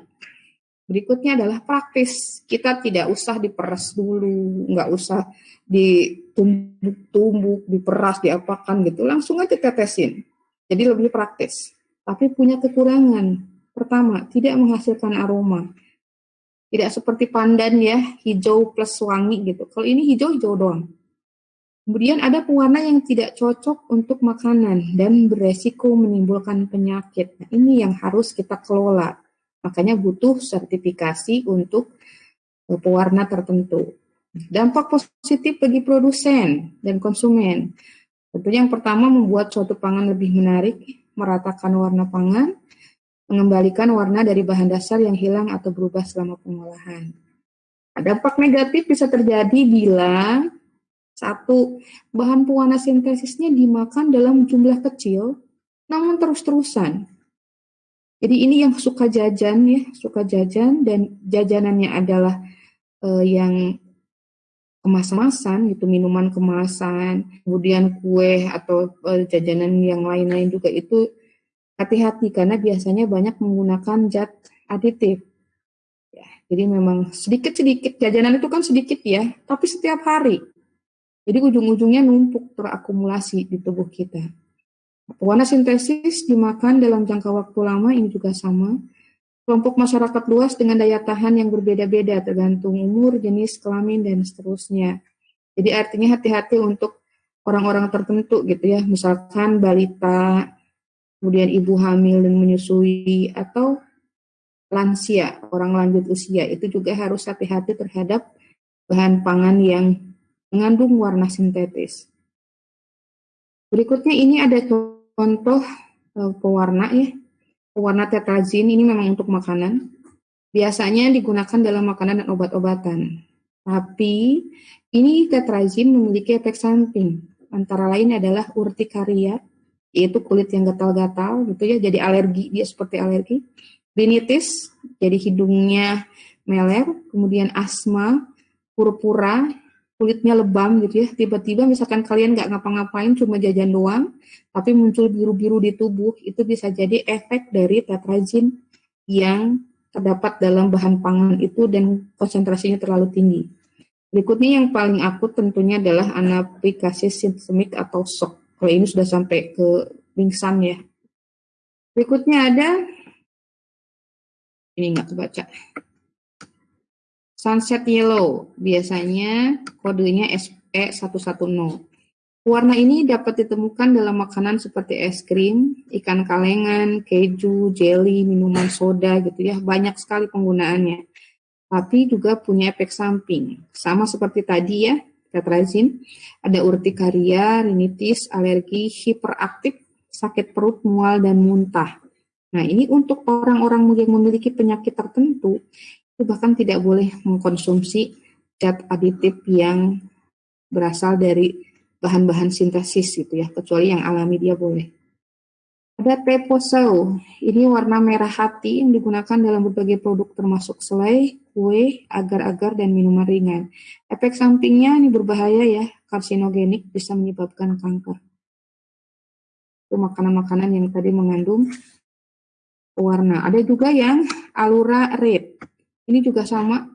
Berikutnya adalah praktis. Kita tidak usah diperas dulu, nggak usah ditumbuk-tumbuk, diperas, diapakan gitu. Langsung aja tetesin. Jadi lebih praktis. Tapi punya kekurangan. Pertama, tidak menghasilkan aroma. Tidak seperti pandan ya, hijau plus wangi gitu. Kalau ini hijau-hijau doang. Kemudian ada pewarna yang tidak cocok untuk makanan dan beresiko menimbulkan penyakit. Nah, ini yang harus kita kelola. Makanya butuh sertifikasi untuk pewarna tertentu. Dampak positif bagi produsen dan konsumen. Tentunya yang pertama membuat suatu pangan lebih menarik, meratakan warna pangan, mengembalikan warna dari bahan dasar yang hilang atau berubah selama pengolahan. Nah, dampak negatif bisa terjadi bila satu, bahan pewarna sintesisnya dimakan dalam jumlah kecil, namun terus-terusan. Jadi ini yang suka jajan ya, suka jajan dan jajanannya adalah yang kemasan gitu, minuman kemasan, kemudian kue atau jajanan yang lain-lain juga itu hati-hati karena biasanya banyak menggunakan zat aditif. Ya, jadi memang sedikit-sedikit jajanan itu kan sedikit ya, tapi setiap hari. Jadi ujung-ujungnya numpuk terakumulasi di tubuh kita. Pewarna sintesis dimakan dalam jangka waktu lama ini juga sama. Kelompok masyarakat luas dengan daya tahan yang berbeda-beda tergantung umur, jenis kelamin, dan seterusnya. Jadi artinya hati-hati untuk orang-orang tertentu gitu ya. Misalkan balita, kemudian ibu hamil dan menyusui, atau lansia, orang lanjut usia. Itu juga harus hati-hati terhadap bahan pangan yang mengandung warna sintetis. Berikutnya ini ada contoh pewarna ya. Pewarna tetrazin ini memang untuk makanan. Biasanya digunakan dalam makanan dan obat-obatan. Tapi ini tetrazin memiliki efek samping. Antara lain adalah urtikaria, yaitu kulit yang gatal-gatal gitu ya, jadi alergi, dia seperti alergi. Rinitis, jadi hidungnya meler, kemudian asma, purpura, kulitnya lebam gitu ya, tiba-tiba misalkan kalian nggak ngapa-ngapain cuma jajan doang, tapi muncul biru-biru di tubuh, itu bisa jadi efek dari tetrazin yang terdapat dalam bahan pangan itu dan konsentrasinya terlalu tinggi. Berikutnya yang paling akut tentunya adalah anafilaksis sistemik atau shock. Kalau ini sudah sampai ke pingsan ya. Berikutnya ada, ini nggak kebaca. Sunset Yellow, biasanya kodenya SE110. Warna ini dapat ditemukan dalam makanan seperti es krim, ikan kalengan, keju, jelly, minuman soda gitu ya. Banyak sekali penggunaannya. Tapi juga punya efek samping. Sama seperti tadi ya, tetrazin. Ada urtikaria, rinitis, alergi, hiperaktif, sakit perut, mual, dan muntah. Nah, ini untuk orang-orang yang memiliki penyakit tertentu, itu bahkan tidak boleh mengkonsumsi zat aditif yang berasal dari bahan-bahan sintesis gitu ya, kecuali yang alami dia boleh. Ada Teposau, ini warna merah hati yang digunakan dalam berbagai produk termasuk selai, kue, agar-agar, dan minuman ringan. Efek sampingnya ini berbahaya ya, karsinogenik, bisa menyebabkan kanker. Itu makanan-makanan yang tadi mengandung warna. Ada juga yang Alura Red. Ini juga sama,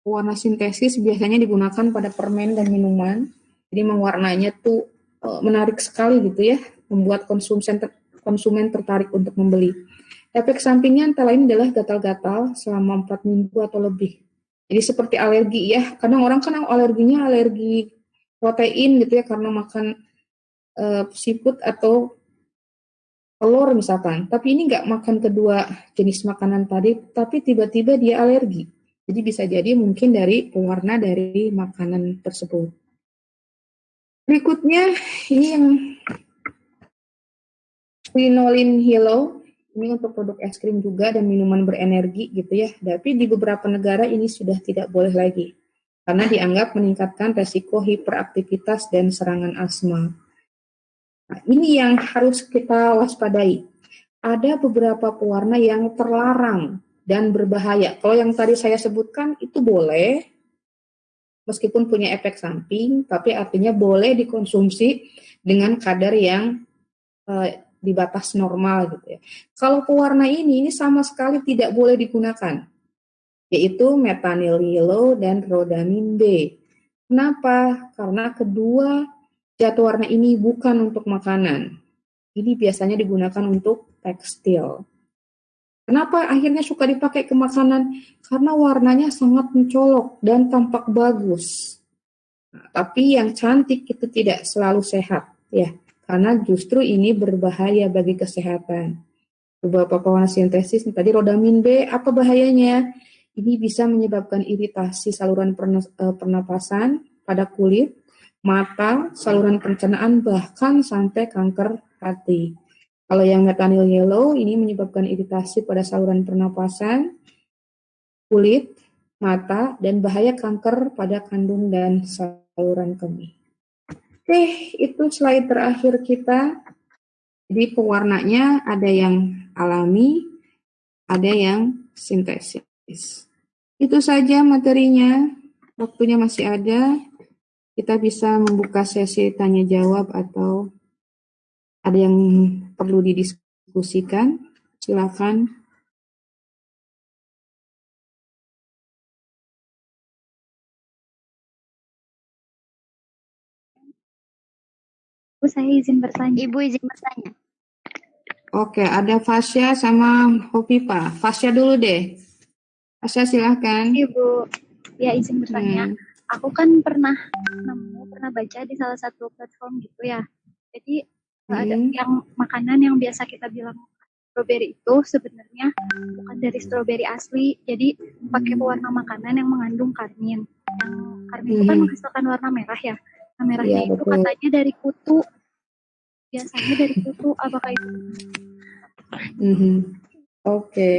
warna sintesis biasanya digunakan pada permen dan minuman. Jadi mewarnanya tuh menarik sekali gitu ya, membuat konsumen tertarik untuk membeli. Efek sampingnya antara lain adalah gatal-gatal selama 4 minggu atau lebih. Jadi seperti alergi ya, kadang orang kan alerginya alergi protein gitu ya, karena makan seafood atau telur misalkan, tapi ini nggak makan kedua jenis makanan tadi, tapi tiba-tiba dia alergi. Jadi bisa jadi mungkin dari pewarna dari makanan tersebut. Berikutnya ini yang Quinolin Yellow. Ini untuk produk es krim juga dan minuman berenergi gitu ya. Tapi di beberapa negara ini sudah tidak boleh lagi. Karena dianggap meningkatkan resiko hiperaktivitas dan serangan asma. Nah, ini yang harus kita waspadai. Ada beberapa pewarna yang terlarang dan berbahaya. Kalau yang tadi saya sebutkan itu boleh, meskipun punya efek samping, tapi artinya boleh dikonsumsi dengan kadar yang di batas normal gitu ya. Kalau pewarna ini sama sekali tidak boleh digunakan, yaitu metanyl yellow dan rhodamin B. Kenapa? Karena kedua zat warna ini bukan untuk makanan. Ini biasanya digunakan untuk tekstil. Kenapa akhirnya suka dipakai ke makanan? Karena warnanya sangat mencolok dan tampak bagus. Nah, tapi yang cantik itu tidak selalu sehat, ya. Karena justru ini berbahaya bagi kesehatan. Beberapa pewarna sintesis, tadi rhodamin B, apa bahayanya? Ini bisa menyebabkan iritasi saluran pernapasan pada kulit, mata, saluran pencernaan, bahkan sampai kanker hati. Kalau yang metanyl yellow, ini menyebabkan iritasi pada saluran pernapasan, kulit, mata, dan bahaya kanker pada kandung dan saluran kemih. Oke, itu slide terakhir kita. Jadi pewarnanya ada yang alami, ada yang sintesis. Itu saja materinya, waktunya masih ada. Kita bisa membuka sesi tanya jawab atau ada yang perlu didiskusikan. Silakan. Bu, saya izin bertanya. Ibu izin bertanya. Oke, ada Fasya sama Hopipa. Fasya dulu deh. Fasya silahkan. Ibu, ya izin bertanya. Aku kan pernah baca di salah satu platform gitu ya. Jadi ada yang makanan yang biasa kita bilang stroberi itu sebenarnya bukan dari stroberi asli. Jadi pakai pewarna makanan yang mengandung karmin. Yang karmin itu kan menghasilkan warna merah ya. Nah, merahnya itu katanya dari kutu. Biasanya dari kutu, apakah itu? Oke.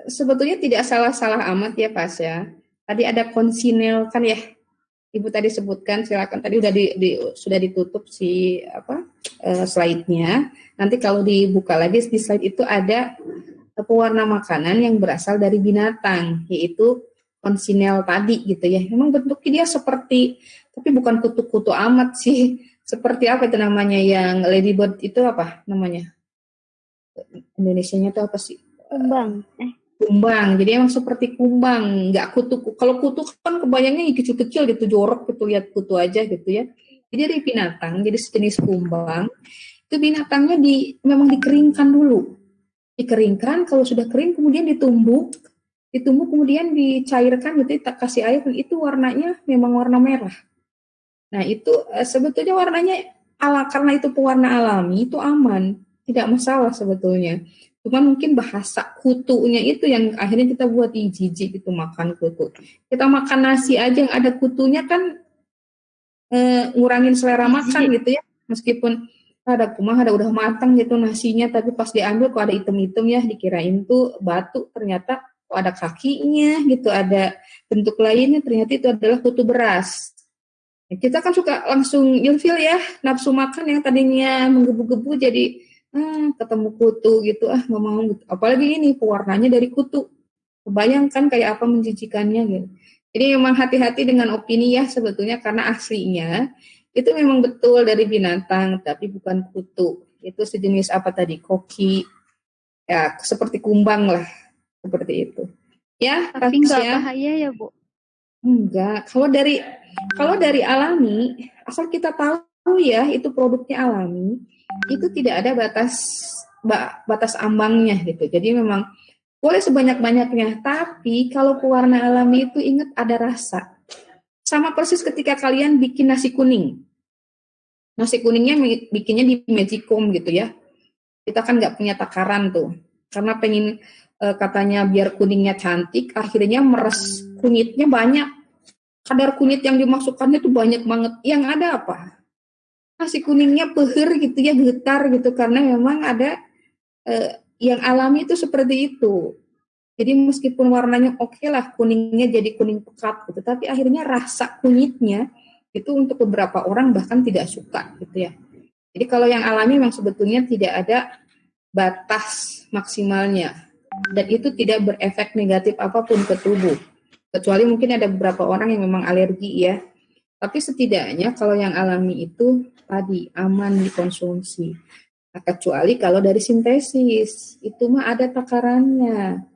Sebetulnya tidak salah-salah amat ya Pas ya. Tadi ada konsinel kan ya, Ibu tadi sebutkan, silakan tadi udah sudah ditutup si slide-nya. Nanti kalau dibuka lagi di slide itu ada pewarna makanan yang berasal dari binatang, yaitu konsinel tadi gitu ya. Memang bentuknya dia seperti, tapi bukan kutu-kutu amat sih. Seperti apa itu namanya yang ladybird itu apa namanya? Indonesianya itu apa sih? Kumbang. Kumbang. Jadi emang seperti kumbang, nggak kutu. Kalau kutu kan kebayangnya kecil-kecil gitu, jorok gitu, lihat kutu aja gitu ya. Jadi dari binatang, jadi sejenis kumbang. Itu binatangnya memang dikeringkan dulu. Dikeringkan, kalau sudah kering kemudian ditumbuk kemudian dicairkan gitu, tak kasih air, dan itu warnanya memang warna merah. Nah itu sebetulnya warnanya karena itu pewarna alami itu aman, tidak masalah sebetulnya. Cuman mungkin bahasa kutunya itu yang akhirnya kita buat jijik gitu makan kutu. Kita makan nasi aja yang ada kutunya kan ngurangin selera makan gitu ya. Meskipun ada udah matang gitu nasinya, tapi pas diambil kok ada item-item ya, dikirain tuh batu, ternyata kok ada kakinya gitu, ada bentuk lainnya, ternyata itu adalah kutu beras. Kita kan suka langsung ilfil ya, nafsu makan yang tadinya menggebu-gebu jadi ketemu kutu gitu, nggak mau gitu. Apalagi ini pewarnanya dari kutu. Kebayangkan kayak apa menjijikannya gitu. Jadi memang hati-hati dengan opini ya sebetulnya, karena aslinya itu memang betul dari binatang, tapi bukan kutu. Itu sejenis apa tadi, koki, ya seperti kumbang lah, seperti itu. Ya, tapi nggak bahaya ya Bu? Enggak. Kalau dari alami, asal kita tahu ya itu produknya alami, itu tidak ada batas ambangnya gitu. Jadi memang boleh sebanyak-banyaknya, tapi kalau pewarna alami itu ingat ada rasa. Sama persis ketika kalian bikin nasi kuning. Nasi kuningnya bikinnya di magicom gitu ya. Kita kan nggak punya takaran tuh. Karena pengen katanya biar kuningnya cantik, akhirnya meres kunyitnya banyak. kadar kunyit yang dimasukkannya tuh banyak banget. Yang ada apa? Nasi kuningnya peher gitu ya, getar gitu, karena memang ada yang alami itu seperti itu. Jadi meskipun warnanya oke lah, kuningnya jadi kuning pekat gitu, tapi akhirnya rasa kunyitnya itu untuk beberapa orang bahkan tidak suka gitu ya. Jadi kalau yang alami memang sebetulnya tidak ada batas maksimalnya dan itu tidak berefek negatif apapun ke tubuh. Kecuali mungkin ada beberapa orang yang memang alergi ya. Tapi setidaknya kalau yang alami itu tadi aman dikonsumsi. Nah, kecuali kalau dari sintesis, itu mah ada takarannya.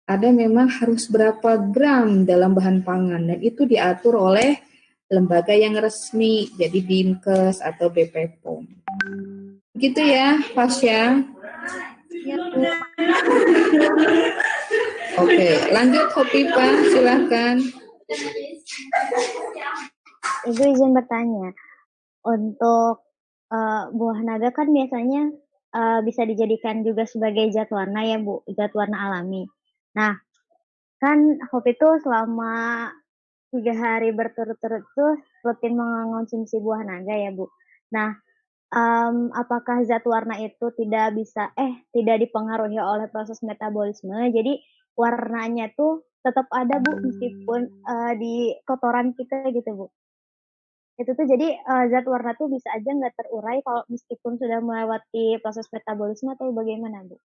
Ada memang harus berapa gram dalam bahan pangan dan itu diatur oleh lembaga yang resmi, jadi Dinkes atau BPOM. Gitu ya, Fasya. Ya, Bu. Oke, lanjut Hopipa, silahkan. Ibu izin bertanya, untuk buah naga kan biasanya bisa dijadikan juga sebagai zat warna ya Bu, zat warna alami. Nah, kan Hopi itu selama 3 hari berturut-turut tuh rutin mengonsumsi buah naga ya Bu. Nah, apakah zat warna itu tidak dipengaruhi oleh proses metabolisme? Jadi warnanya tuh tetap ada Bu meskipun di kotoran kita gitu Bu. Itu tuh jadi zat warna tuh bisa aja nggak terurai kalau meskipun sudah melewati proses metabolisme atau bagaimana Bu?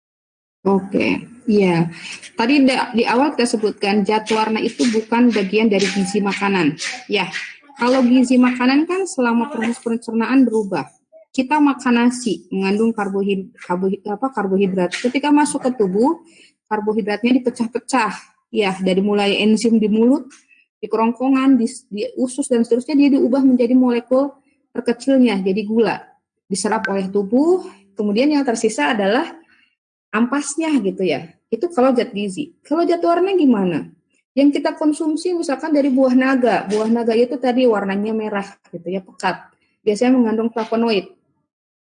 Oke, iya. Tadi di awal kita sebutkan zat warna itu bukan bagian dari gizi makanan. Ya, kalau gizi makanan kan selama proses pencernaan berubah. Kita makan nasi mengandung karbohidrat. Ketika masuk ke tubuh, karbohidratnya dipecah-pecah. Ya, dari mulai enzim di mulut, di kerongkongan, di usus dan seterusnya dia diubah menjadi molekul terkecilnya, jadi gula. Diserap oleh tubuh, kemudian yang tersisa adalah ampasnya gitu ya. Itu kalau zat gizi. Kalau zat warna gimana? Yang kita konsumsi misalkan dari buah naga. Buah naga itu tadi warnanya merah gitu ya, pekat. Biasanya mengandung flavonoid.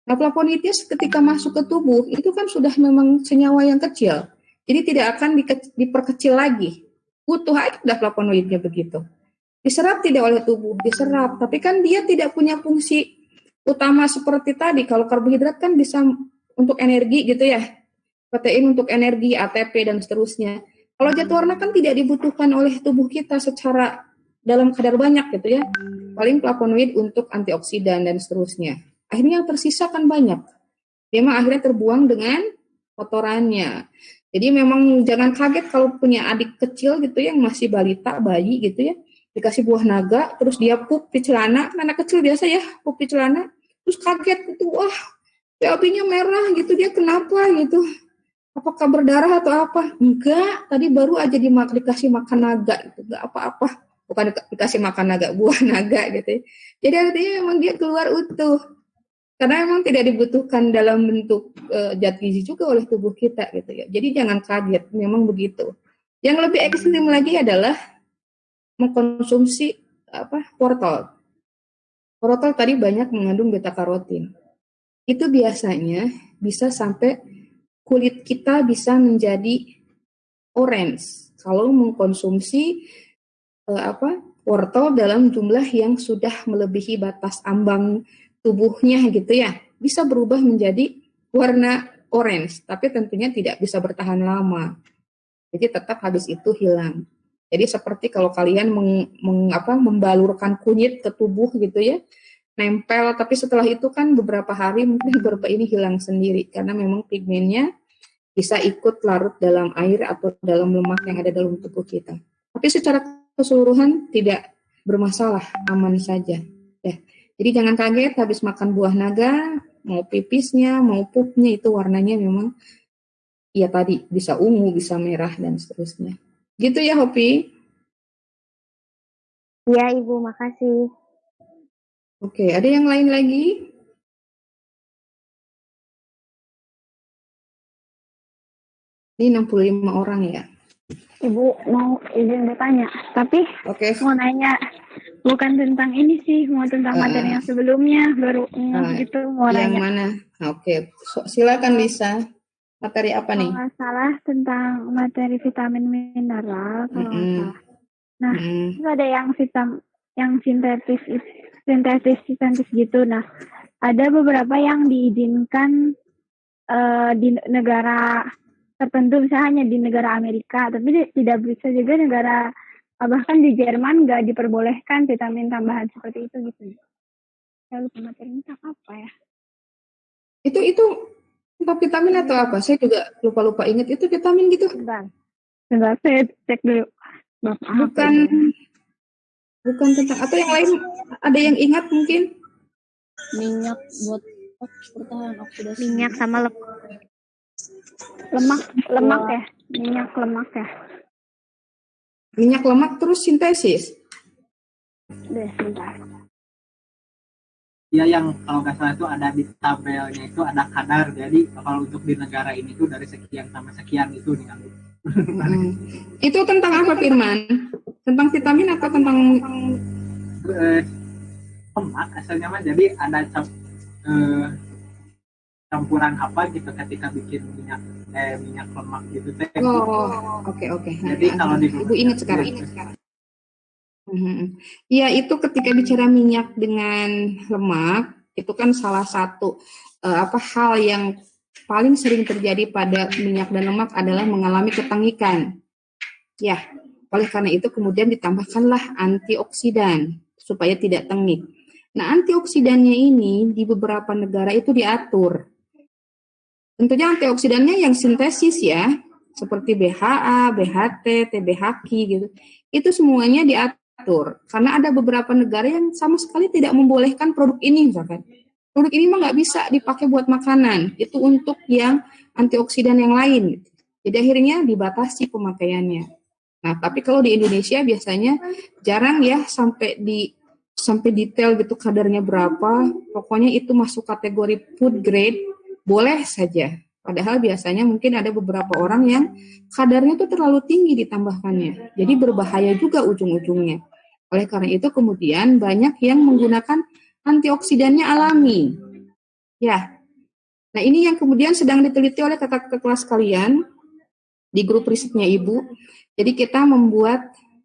Nah, flavonoidnya ketika masuk ke tubuh itu kan sudah memang senyawa yang kecil. Jadi tidak akan diperkecil lagi. Butuh aja udah flavonoidnya begitu. Diserap tidak oleh tubuh, diserap. Tapi kan dia tidak punya fungsi utama seperti tadi. Kalau karbohidrat kan bisa untuk energi gitu ya. Protein untuk energi, ATP, dan seterusnya. Kalau zat warna kan tidak dibutuhkan oleh tubuh kita secara dalam kadar banyak gitu ya. Paling flavonoid untuk antioksidan dan seterusnya. Akhirnya yang tersisa kan banyak. Dia memang akhirnya terbuang dengan kotorannya. Jadi memang jangan kaget kalau punya adik kecil gitu yang masih balita, bayi gitu ya. Dikasih buah naga, terus dia pup di celana. Anak kecil biasa ya, pup di celana. Terus kaget gitu, wah BAB-nya merah gitu, dia kenapa gitu. Apakah berdarah atau apa? Enggak, tadi baru aja dikasih makan naga gitu, enggak apa-apa. Bukan dikasih makan naga, buah naga gitu. Jadi artinya memang dia keluar utuh. Karena memang tidak dibutuhkan dalam bentuk zat gizi juga oleh tubuh kita gitu ya. Jadi jangan kaget, memang begitu. Yang lebih ekstrim lagi adalah mengkonsumsi wortel. Wortel tadi banyak mengandung beta karotin. Itu biasanya bisa sampai kulit kita bisa menjadi orange kalau mengkonsumsi wortel dalam jumlah yang sudah melebihi batas ambang tubuhnya gitu ya, bisa berubah menjadi warna orange, tapi tentunya tidak bisa bertahan lama. Jadi tetap habis itu hilang. Jadi seperti kalau kalian membalurkan kunyit ke tubuh gitu ya, nempel, tapi setelah itu kan beberapa hari mungkin beberapa ini hilang sendiri karena memang pigmennya bisa ikut larut dalam air atau dalam lemak yang ada dalam tubuh kita. Tapi secara keseluruhan tidak bermasalah, aman saja. Ya. Jadi jangan kaget habis makan buah naga, mau pipisnya, mau pupnya itu warnanya memang ya tadi bisa ungu, bisa merah dan seterusnya. Gitu ya Hopi? Ya Ibu, makasih. Oke, ada yang lain lagi? Ini 65 orang ya. Ibu mau izin bertanya, tapi mau nanya bukan tentang ini sih, mau tentang materi yang sebelumnya, baru gitu mau yang nanya. Yang mana? Oke, silakan Lisa. Materi apa nih? Kalau nggak salah tentang materi vitamin mineral, kalau nggak salah. Nah, itu ada yang sistem yang sintetis gitu. Nah, ada beberapa yang diizinkan di negara tertentu, misalnya hanya di negara Amerika, tapi tidak bisa juga negara, bahkan di Jerman nggak diperbolehkan vitamin tambahan seperti itu gitu. Saya lupa materinya apa ya? Itu entah vitamin atau apa? Saya juga lupa ingat itu vitamin gitu. Sebentar, saya cek dulu. Bukan tentang, atau yang lain ada yang ingat mungkin? Minyak buat pertahanan oksidasi. Minyak sama lemak ya, minyak lemak ya. Minyak lemak terus sintesis. Sebentar. Ya, yang kalau nggak salah itu ada di tabelnya itu ada kadar, jadi kalau untuk di negara ini tuh dari sekian sampai sekian itu diambil. Itu tentang apa, Firman? Tentang vitamin atau tentang lemak asalnya mah, jadi ada campuran apa gitu ketika bikin minyak lemak gitu teh. Oke. Jadi kalau Ibu ingat sekarang. Iya, itu ketika bicara minyak dengan lemak, itu kan salah satu hal yang paling sering terjadi pada minyak dan lemak adalah mengalami ketengikan. Ya, oleh karena itu kemudian ditambahkanlah antioksidan supaya tidak tengik. Nah, antioksidannya ini di beberapa negara itu diatur. Tentunya antioksidannya yang sintesis ya, seperti BHA, BHT, TBHQ gitu. Itu semuanya diatur. Karena ada beberapa negara yang sama sekali tidak membolehkan produk ini, misalkan. Produk ini mah nggak bisa dipakai buat makanan. Itu untuk yang antioksidan yang lain. Jadi akhirnya dibatasi pemakaiannya. Nah, tapi kalau di Indonesia biasanya jarang ya sampai detail gitu kadarnya berapa. Pokoknya itu masuk kategori food grade, boleh saja. Padahal biasanya mungkin ada beberapa orang yang kadarnya tuh terlalu tinggi ditambahkannya. Jadi berbahaya juga ujung-ujungnya. Oleh karena itu kemudian banyak yang menggunakan antioksidannya alami. Ya. Nah, ini yang kemudian sedang diteliti oleh kakak kelas kalian di grup risetnya Ibu. Jadi kita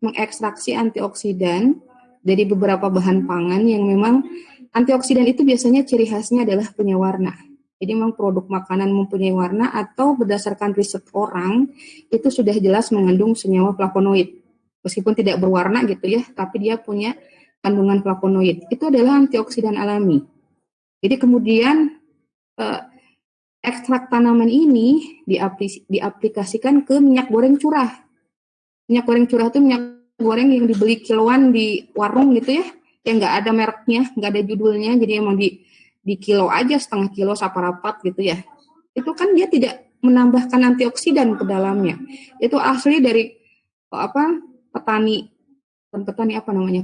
mengekstraksi antioksidan dari beberapa bahan pangan yang memang antioksidan itu biasanya ciri khasnya adalah punya warna. Jadi memang produk makanan mempunyai warna atau berdasarkan riset orang itu sudah jelas mengandung senyawa flavonoid. Meskipun tidak berwarna gitu ya, tapi dia punya kandungan flavonoid. Itu adalah antioksidan alami. Jadi kemudian ekstrak tanaman ini diaplikasikan ke minyak goreng curah. Minyak goreng curah itu minyak goreng yang dibeli kiloan di warung gitu ya, yang nggak ada mereknya, nggak ada judulnya, jadi emang di kilo aja, setengah kilo saparapat gitu ya. Itu kan dia tidak menambahkan antioksidan ke dalamnya. Itu asli dari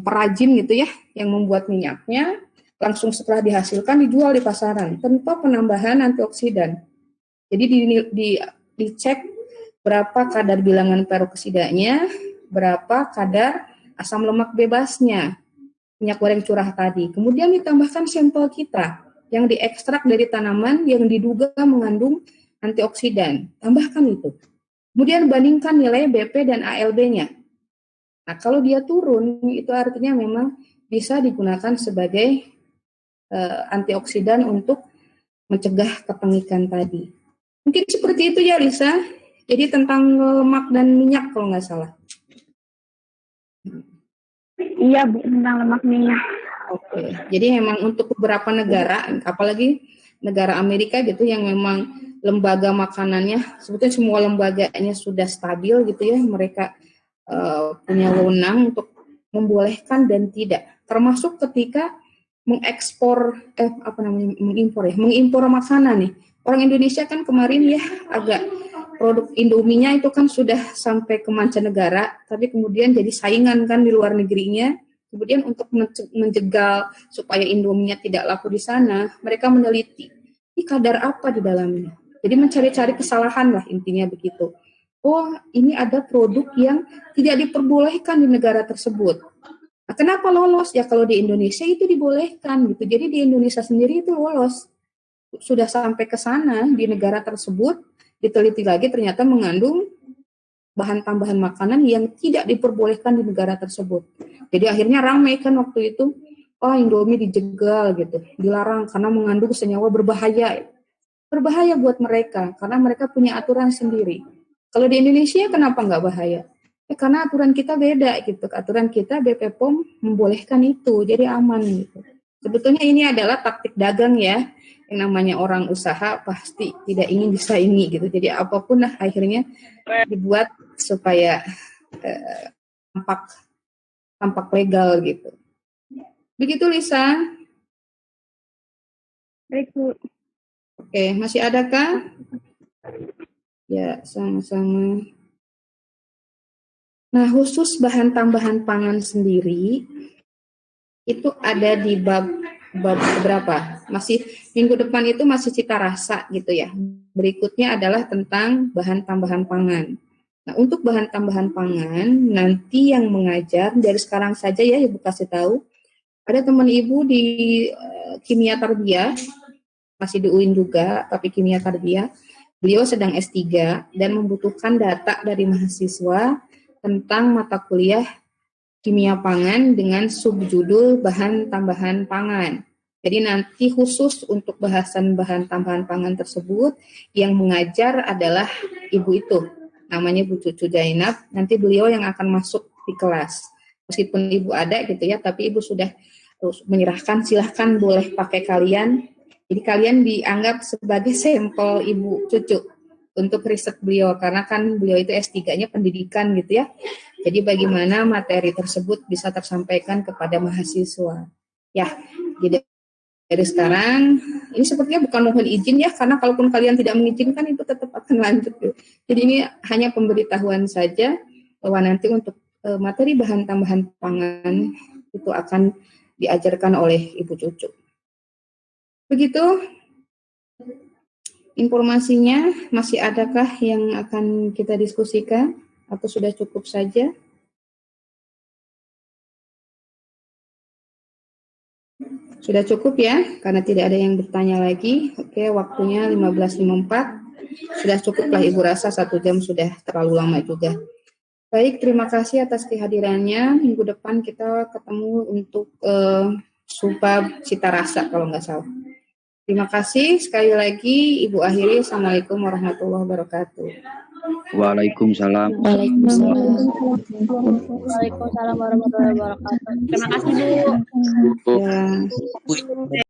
perajin gitu ya, yang membuat minyaknya langsung setelah dihasilkan dijual di pasaran tanpa penambahan antioksidan. Jadi dicek berapa kadar bilangan peroksidanya, berapa kadar asam lemak bebasnya minyak goreng curah tadi. Kemudian ditambahkan sampel kita yang diekstrak dari tanaman yang diduga mengandung antioksidan. Tambahkan itu. Kemudian bandingkan nilai BP dan ALB-nya. Nah, kalau dia turun, itu artinya memang bisa digunakan sebagai antioksidan untuk mencegah ketengikan tadi. Mungkin seperti itu ya, Lisa. Jadi tentang lemak dan minyak kalau nggak salah. Iya, Bu, tentang lemak minyak. Oke, jadi memang untuk beberapa negara, apalagi negara Amerika gitu yang memang lembaga makanannya, sebetulnya semua lembaganya sudah stabil gitu ya, mereka punya wewenang untuk membolehkan dan tidak, termasuk ketika mengimpor makanan nih. Orang Indonesia kan kemarin ya agak produk Indominya itu kan sudah sampai ke mancanegara, tapi kemudian jadi saingan kan di luar negerinya. Kemudian untuk menjegal supaya Indominya tidak laku di sana, mereka meneliti ini kadar apa di dalamnya. Jadi mencari-cari kesalahan lah intinya begitu. Oh, ini ada produk yang tidak diperbolehkan di negara tersebut. Nah, kenapa lolos? Ya kalau di Indonesia itu dibolehkan gitu. Jadi di Indonesia sendiri itu lolos. Sudah sampai ke sana di negara tersebut, diteliti lagi ternyata mengandung bahan tambahan makanan yang tidak diperbolehkan di negara tersebut. Jadi akhirnya ramai kan waktu itu, oh Indomie dijegal gitu, dilarang karena mengandung senyawa berbahaya. Berbahaya buat mereka karena mereka punya aturan sendiri. Kalau di Indonesia kenapa nggak bahaya? Karena aturan kita beda gitu. Aturan kita BP POM membolehkan itu, jadi aman gitu. Sebetulnya ini adalah taktik dagang ya. Yang namanya orang usaha pasti tidak ingin disaingi gitu. Jadi apapun lah akhirnya dibuat supaya tampak legal gitu. Begitu Lisa. Baik, Bu. Oke, masih adakah? Ya, sama-sama. Nah, khusus bahan tambahan pangan sendiri itu ada di bab berapa? Masih minggu depan itu masih cita rasa gitu ya. Berikutnya adalah tentang bahan tambahan pangan. Nah, untuk bahan tambahan pangan nanti yang mengajar dari sekarang saja ya Ibu kasih tahu. Ada teman Ibu di kimia tarbiyah, masih di UIN juga, tapi kimia tarbiyah. Beliau sedang S3 dan membutuhkan data dari mahasiswa tentang mata kuliah kimia pangan dengan subjudul bahan tambahan pangan. Jadi nanti khusus untuk bahasan bahan tambahan pangan tersebut yang mengajar adalah ibu itu, namanya Bu Cucu Zainab. Nanti beliau yang akan masuk di kelas. Meskipun ibu ada gitu ya, tapi ibu sudah menyerahkan, silahkan boleh pakai kalian. Jadi kalian dianggap sebagai sampel ibu Cucu untuk riset beliau, karena kan beliau itu S3-nya pendidikan gitu ya. Jadi bagaimana materi tersebut bisa tersampaikan kepada mahasiswa. Ya, jadi dari sekarang, ini sepertinya bukan mohon izin ya, karena kalaupun kalian tidak mengizinkan itu tetap akan lanjut. Jadi ini hanya pemberitahuan saja bahwa nanti untuk materi bahan tambahan pangan itu akan diajarkan oleh Ibu Cucu. Begitu informasinya, masih adakah yang akan kita diskusikan atau sudah cukup saja? Sudah cukup ya, karena tidak ada yang bertanya lagi. Oke, waktunya 15.54. Sudah cukuplah Ibu rasa 1 jam sudah terlalu lama juga. Baik, terima kasih atas kehadirannya. Minggu depan kita ketemu untuk subbab cita rasa kalau nggak salah. Terima kasih sekali lagi Ibu akhiri. Assalamualaikum warahmatullahi wabarakatuh. Waalaikumsalam. Waalaikumsalam warahmatullahi wabarakatuh. Terima kasih, Bu. Ya.